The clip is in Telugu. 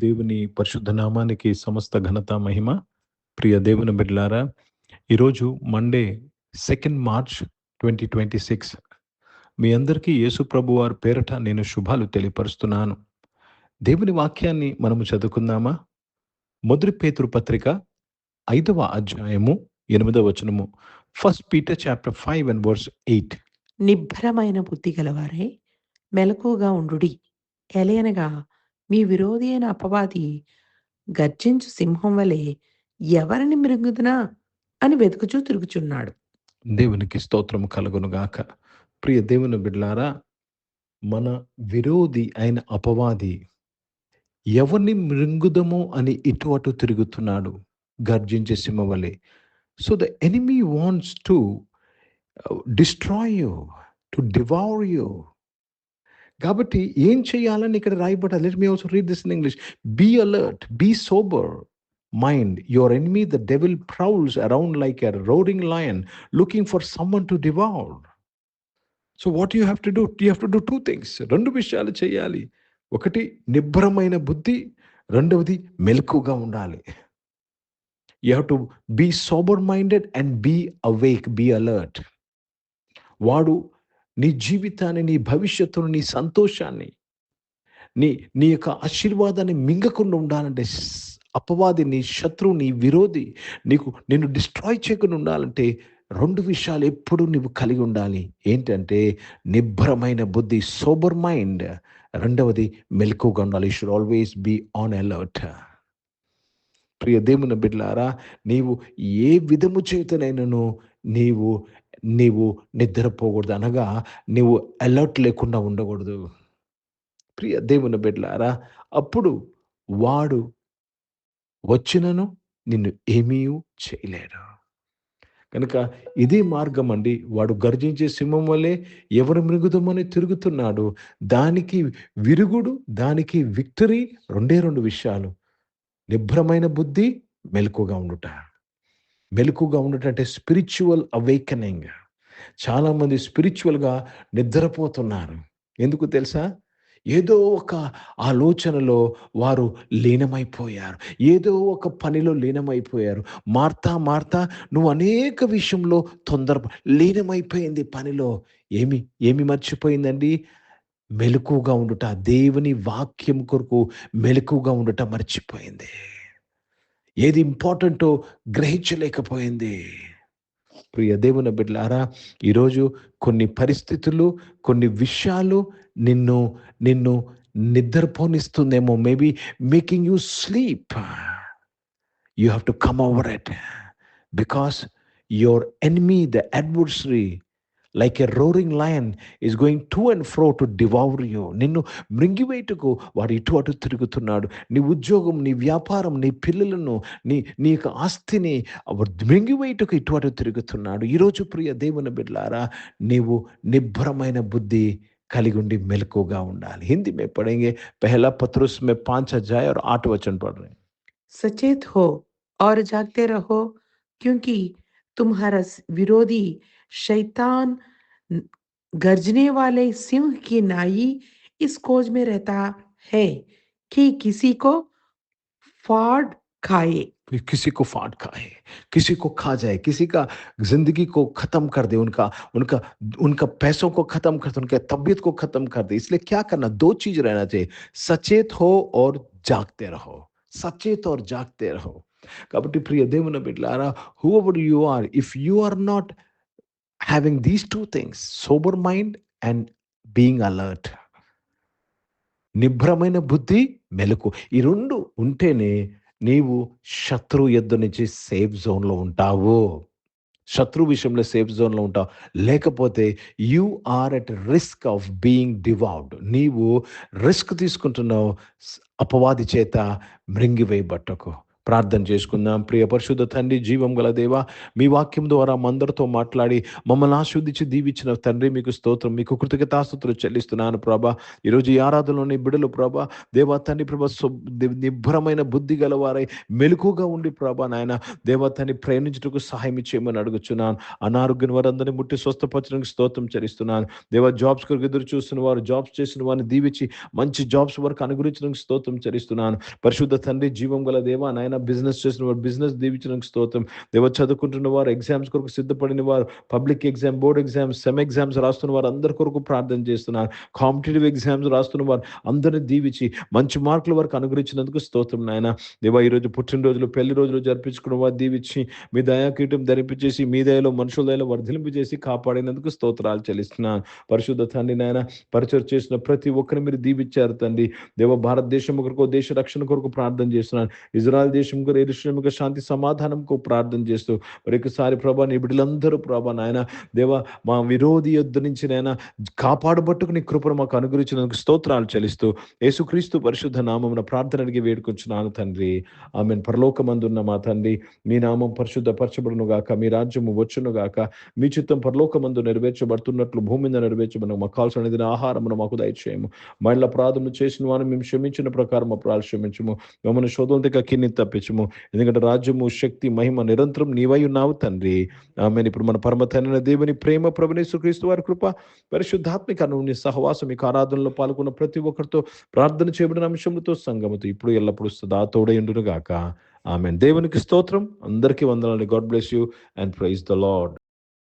దేవుని పరిశుద్ధ నామానికి సమస్త ఘనత మహిమ. ప్రియ దేవుని బిడ్డలారా, ఈరోజు మండే 2 మార్చ్ 2026. మీ అందరికీ యేసు ప్రభు వారి పేరట నేను శుభాలు తెలియపరుస్తున్నాను. దేవుని వాక్యాన్ని మనము చదువుకుందామా? మొదటి పేతురు పత్రిక 5వ అధ్యాయము 8వ వచనము. 1 Peter chapter 5 and verse 8. నిబ్బరమైన బుద్ధి గలవారై మెలకువగా ఉండుడి. ఎలయనగా మీ విరోధి అయిన అపవాది గర్జించు సింహం వలె ఎవరిని మృంగుదునా అని వెతుకుచూ తిరుగుచున్నాడు. దేవునికి స్తోత్రము కలుగును గాక. ప్రియ దేవుని బిడ్డలారా, మన విరోధి అయిన అపవాది ఎవరిని మృంగుదమో అని ఇటు అటు తిరుగుతున్నాడు, గర్జించే సింహం వలె. So the enemy wants to destroy you, to devour you. కాబట్టి ఏం చేయాలని ఇక్కడ రాయబడ్డ. Let me also read this in English. Be alert, be sober mind. Your enemy the devil prowls around like a roaring lion looking for someone to devour. So what you have to do? You have to do 2 things. 2 విషయాలు చేయాలి. ఒకటి నిబ్బరమైన బుద్ధి, రెండవది మెలకుగా ఉండాలి. You have to be sober minded and be awake, be alert. వాడు నీ జీవితాన్ని, నీ భవిష్యత్తును, నీ సంతోషాన్ని, నీ యొక్క ఆశీర్వాదాన్ని మింగకుండా ఉండాలంటే, అపవాది, నీ శత్రువు, నీ విరోధి నిన్ను డిస్ట్రాయ్ చేయకుండా ఉండాలంటే 2 విషయాలు ఎప్పుడు నువ్వు కలిగి ఉండాలి. ఏంటంటే నిబ్బరమైన బుద్ధి, సోబర్ మైండ్. రెండవది మెలకుగా ఉండాలి. You should always be on alert. ప్రియ దేవుని బిడ్డలారా, నీవు ఏ విధము చేతనైనను నీవు నిద్రపోకూడదు, అనగా నీవు అలర్ట్ లేకుండా ఉండకూడదు. ప్రియ దేవుని బిడ్డలారా, అప్పుడు వాడు వచ్చినను నిన్ను ఏమీ చేయలేడు. కనుక ఇదే మార్గం అండి. వాడు గర్జించే సింహం వల్లే ఎవరు మృగుదమని తిరుగుతున్నాడు. దానికి విరుగుడు, దానికి విక్టరీ 2 విషయాలు. నిబ్బరమైన బుద్ధి, మెలకుగా ఉండుట. మెలకుగా ఉండుట అంటే స్పిరిచువల్ అవేకనింగ్. చాలామంది స్పిరిచువల్గా నిద్రపోతున్నారు. ఎందుకు తెలుసా? ఏదో ఒక ఆలోచనలో వారు లీనమైపోయారు, ఏదో ఒక పనిలో లీనమైపోయారు. మార్తా నువ్వు అనేక విషయంలో లీనమైపోయింది పనిలో. ఏమి మర్చిపోయిందండి? మెలకుగా ఉండుట, దేవుని వాక్యం కొరకు మెలకుగా ఉండుట మర్చిపోయింది. ఏది ఇంపార్టెంటో గ్రహించలేకపోయింది. ప్రియ దేవుని బిడ్డలారా, ఈరోజు కొన్ని పరిస్థితులు, కొన్ని విషయాలు నిన్ను నిద్రపోనిస్తుందేమో. Maybe making you sleep. You have to come over it, because your enemy, the adversary, like a roaring lion is going to and fro to devour you. నిన్ను మృంగివేయటకు వాడు ఇటు అటు తిరుగుతున్నాడు. నీ ఉద్యోగం, నీ వ్యాపారం, నీ పిల్లలను, నీ యొక్క ఆస్తిని మృంగివేయటకు ఇటు అటు తిరుగుతున్నాడు. ఈరోజు ప్రియ దేవుని బిడ్డలారా, నీవు నిబ్బరమైన బుద్ధి కలిగి ఉండి మెలకుగా ఉండాలి. హిందీ में पढ़ेंगे. पहला पत्रुस में 5 अध्याय और 8 वचन पढ़ रहे हैं. सचेत हो और जागते रहो, क्योंकि तुम्हारा विरोधी शैतान गर्जने वाले सिंह की नाई इस खोज में रहता है कि किसी को फाड़ खाए. किसी को फाड़ खाए, किसी को खा जाए, किसी का जिंदगी को खत्म कर दे, उनका पैसों को खत्म कर दे, उनके तबीयत को खत्म कर दे. इसलिए क्या करना? 2 चीज रहना चाहिए. सचेत हो और जागते रहो. सचेत और जागते रहो. కాబట్టి ప్రియ దేవుని బిడ్డలారా, whoever you are, if you are not having these 2 things, sober mind and being alert, నిబ్బరమైన బుద్ధి, మెలకు, ఈ 2 ఉంటేనే నీవు శత్రు యుద్ధ నుంచి సేఫ్ జోన్లో ఉంటావు. శత్రు విషయంలో సేఫ్ జోన్లో ఉంటావు. లేకపోతే you are at risk of being devoured. నీవు రిస్క్ తీసుకుంటున్నావు అపవాది చేత మృంగివేయబట్టకు. ప్రార్థన చేసుకుందాం. ప్రియ పరిశుద్ధ తండ్రి, జీవం గల దేవా, మీ వాక్యం ద్వారా మా అందరితో మాట్లాడి మమ్మల్ని ఆశీర్వదించి దీవించిన తండ్రి మీకు స్తోత్రం, మీకు కృతజ్ఞతాస్తుతులు చెల్లిస్తున్నాను ప్రభా. ఈరోజు ఈ ఆరాధనలోని బిడ్డలు ప్రభా, దేవా తండ్రి ప్రభా, నిబ్బరమైన బుద్ధి గలవారై మెలకుగా ఉండి ప్రభా నాయన దేవా తండ్రి ప్రయాణించుటకు సహాయం చేయమని అడుగుచున్నాను. అనారోగ్యం వారందరినీ ముట్టి స్వస్థపరచడానికి స్తోత్రం చెల్లిస్తున్నాను. దేవా జాబ్స్ కొరకు ఎదురు చూస్తున్న వారు, జాబ్స్ చేసిన వారిని దీవించి మంచి జాబ్స్ వరకు అనుగ్రహించడానికి స్తోత్రం చెల్లిస్తున్నాను. పరిశుద్ధ తండ్రి, జీవం గల దేవా నాయన బిజినెస్ చేసిన వారు బిజినెస్ దీవించడానికి స్తోత్రం. దేవ చదువుకుంటున్న వారు, ఎగ్జామ్స్ కొరకు సిద్ధపడిన వారు, public exam, board exams, sem exams రాస్తున్న వారు అందరి కొరకు ప్రార్థన చేస్తున్నారు. కాంపిటేటివ్ ఎగ్జామ్స్ రాస్తున్న వారు అందరిని దీవించి మంచి మార్కుల వరకు అనుగ్రహించినందుకు స్తోత్రం నాయన. దేవా ఈరోజు పుట్టినరోజులు, పెళ్లి రోజులు జరిపించుకున్న వారు దీవించి మీ దయాకీటం ధరింపచేసి మీ దయలో మనుషుల దయలో వర్ధలింపు చేసి కాపాడినందుకు స్తోత్రాలు చెల్లిస్తున్నాను. పరిశుద్ధ తండ్రి నాయన, పరిచయం చేసిన ప్రతి ఒక్కరిని మీరు దీవించారు తండ్రి. దేవ భారతదేశం కొరకు, దేశ రక్షణ కొరకు ప్రార్థన చేస్తున్నాను. ఇజ్రాయెల్ దేశం కొరకు, యెరూషలేము శాంతి సమాధానంకు ప్రార్థన చేస్తూ మరొకసారి ప్రభా నీ బిడ్డలందరూ ప్రభా నాయన దేవా మా విరోధి యొద్ద నుంచి నాయన కాపాడబట్టుకు నీ కృపను మాకు అనుగ్రహించినందుకు స్తోత్రాలు చెల్లిస్తూ యేసుక్రీస్తు పరిశుద్ధ నామమున ప్రార్థన అడిగి వేడుకొంచున్నాను తండ్రి. ఆమేన్. పరలోకమందున్న మా తండ్రి, మీ నామం పరిశుద్ధపరచబడును గాక, మీ రాజ్యము వచ్చును గాక, మీ చిత్తం పరలోకమందు నెరవేర్చబడుతున్నట్లు భూమి మీద నెరవేర్చబడును. మాకు కావాల్సిన ఆహారమును మాకు దయచేయము. మళ్ళీ అపరాధములు చేసిన వారిని మేము క్షమించిన ప్రకారం అపరాధులు క్షమించము. మమ్మల్ని శోధనకి కిన్ని తప్పించము. ఎందుకంటే రాజ్యము, శక్తి, మహిమ నిరంతరం నీవై ఉన్నావు తండ్రి. ఆమేన్. ఇప్పుడు మన పరమ తండ్రి దేవుని ప్రేమ, ప్రభువైన యేసుక్రీస్తు వారి కృప, పరిశుద్ధాత్మిక అన్యోన్య సహవాసం మీకు ఆరాధనలో పాల్గొన్న ప్రతి ఒక్కరితో, ప్రార్థన చేయబడిన అంశములతో, సంగముతో ఇప్పుడు ఎల్లప్పుడూ సదా తోడై ఉండును గాక. ఆమేన్. దేవునికి స్తోత్రం. అందరికీ వందనాలు. God bless you and praise the lord.